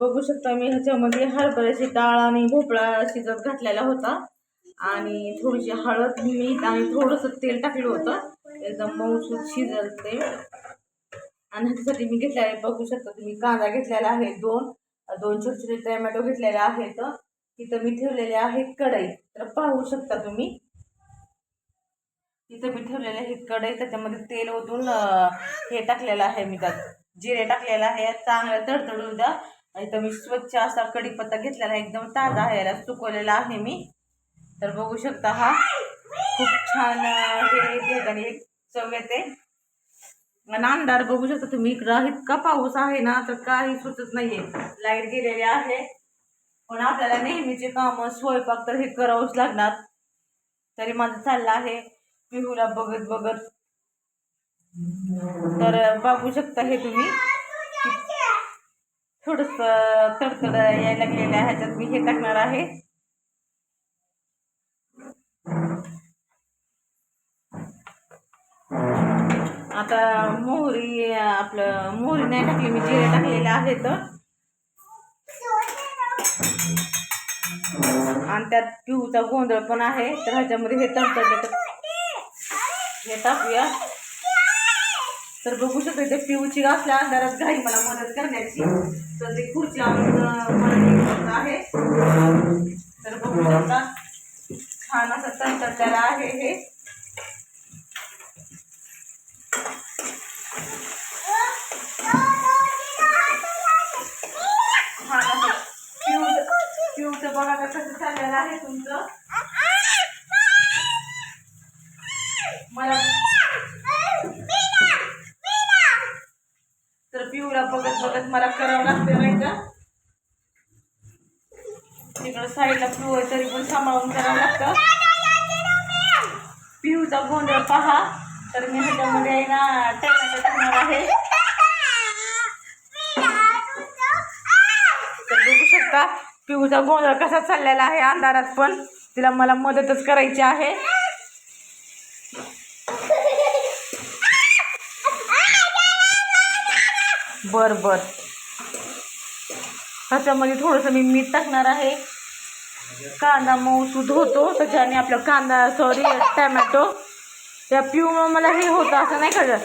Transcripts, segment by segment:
बघू शकता मी ह्याच्यामध्ये हरभऱ्याची डाळ आणि भोपळा शिजत घातलेला होता आणि थोडीशी हळद मीठ आणि थोडंसं तेल टाकलं होतं एकदम मऊसूत शिजल ते। आणि ह्याच्यासाठी मी घेतलेला आहे, बघू शकता तुम्ही, कांदा घेतलेला आहे दोन छोटे छोटे टोमॅटो घेतलेले आहेत। तिथं मी ठेवलेले आहे कढई, तर पाहू शकता तुम्ही तिथं मी ठेवलेले आहे कढई, त्याच्यामध्ये तेल ओतून हे टाकलेलं आहे मी, त्यात जिरे टाकलेलं आहे, चांगलं तडतडू द्या। इथं मी स्वच्छ असा कढीपत्ता घेतलेला आहे, एकदम ताजा आहे, याला सुकवलेला आहे मी। तर बघू शकता हा खूप छान हे आणि एक चव येते। आणि अंधार बघू शकता तुम्ही, इकडं इतका पाऊस आहे ना तर काही सुचत नाहीये, लाईट गेलेली आहे, पण आपल्याला नेहमीचे काम स्वयंपाक तर हे करावंच लागणार। तरी माझं चाललं आहे पिहूला बघत बघत। तर बघू शकता हे तुम्ही, थोडस तडतड यायला लागलेलं आहे, ह्याच्यात मी हे टाकणार आहे। आता मोहरी, आपलं मोहरी नाही टाकली मी, जिरे टाकलेले आहेत आणि त्यात पिऊचा गोंधळ पण आहे, तर ह्याच्यामध्ये हे तडतडलं हे टाकूया। तर बघू शकता इथे पिऊची असल्या अंधारात घाई मला मदत करण्याची, तर ते खुर्ची आणून मला आहे। तर बघू शकता छान असं तडतडलेलं आहे हे। पिऊचं बघा कसं चाललेलं आहे तुमचं, मला तर पिऊला बघत बघत मला करावं लागतं नाही का, तिकडं साईडला पिऊ आहे तरी पण सांभाळून करावं लागतं। पिऊचा गोंधळ पहा, तर मी ह्याच्यामध्ये ना टोमॅटो टाकणार आहे। तर बघू शकता पिऊचा गोंधळ कसा चाललेला आहे अंधारात, पण तिला मला मदतच करायची आहे। बर बर, ह्याच्यामध्ये थोडंसं मी मीठ टाकणार आहे, कांदा मऊसूद होतो त्याच्याने, आपला कांदा टोमॅटो त्या पिऊमुळे मला हे होतं असं नाही कळत।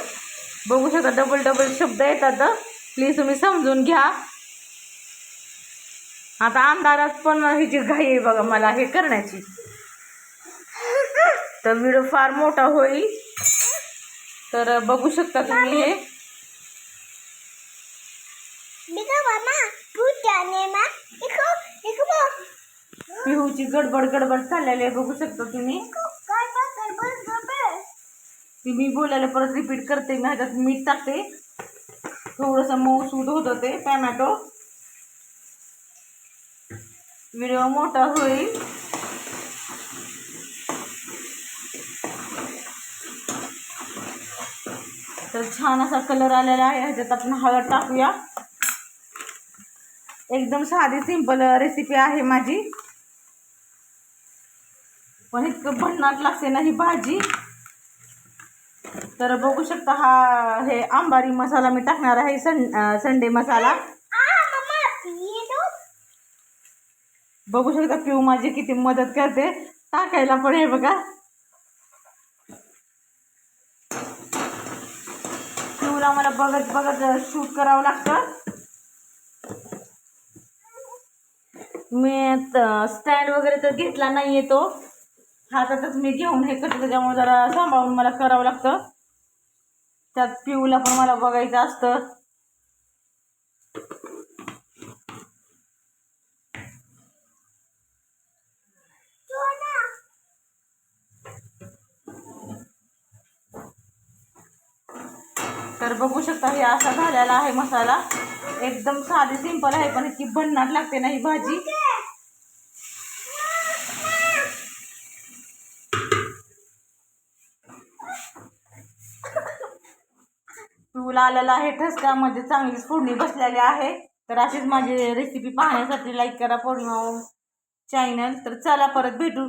बघू शकता डबल डबल शब्द येतात, प्लीज तुम्ही समजून घ्या। आता अंधारात पण हिची घाई आहे बघा मला हे करण्याची, तर व्हिडिओ फार मोठा होईल, तर बघू शकता तुम्ही हे। पिहूची गडबड गडबड चाललेली आहे, बघू शकता तुम्ही। ती मी बोलायला परत रिपीट करते, मी ह्याच्यात मीठ टाकते, थोडंसं मऊसूद होतं ते टोमॅटो, व्हिडिओ मोठा होईल। तर छान असा कलर आलेला आहे, ह्याच्यात आपण हळद टाकूया। एकदम साधी सिंपल रेसिपी आहे माझी, पण इतकं भन्नाट लागते ना ही भाजी। तर बघू शकता हा हे अंबारी मसाला मी टाकणार आहे, संडे मसाला। बघू शकता पिऊ माझी किती मदत करते टाकायला पण, हे बघा पिऊला मला बघत बघत शूट करावं लागतं। मी स्टँड वगैरे तर घेतला नाहीये, तो हातातच मी घेऊन हे करते, त्याच्यामुळे जरा सांभाळून मला करावं लागतं, त्यात पिऊला पण मला बघायचं असतं। तर बघू शकता हे असा झालेला आहे मसाला, एकदम साधी सिंपल आहे, पण इतकी भन्नाट लागते ना ही भाजी। पिऊला आलेला आहे ठसक्यामध्ये चांगलीच फोडणी बसलेली आहे। तर अशीच माझी रेसिपी पाहण्यासाठी लाईक करा पौर्णिमा चॅनल। तर चला परत भेटू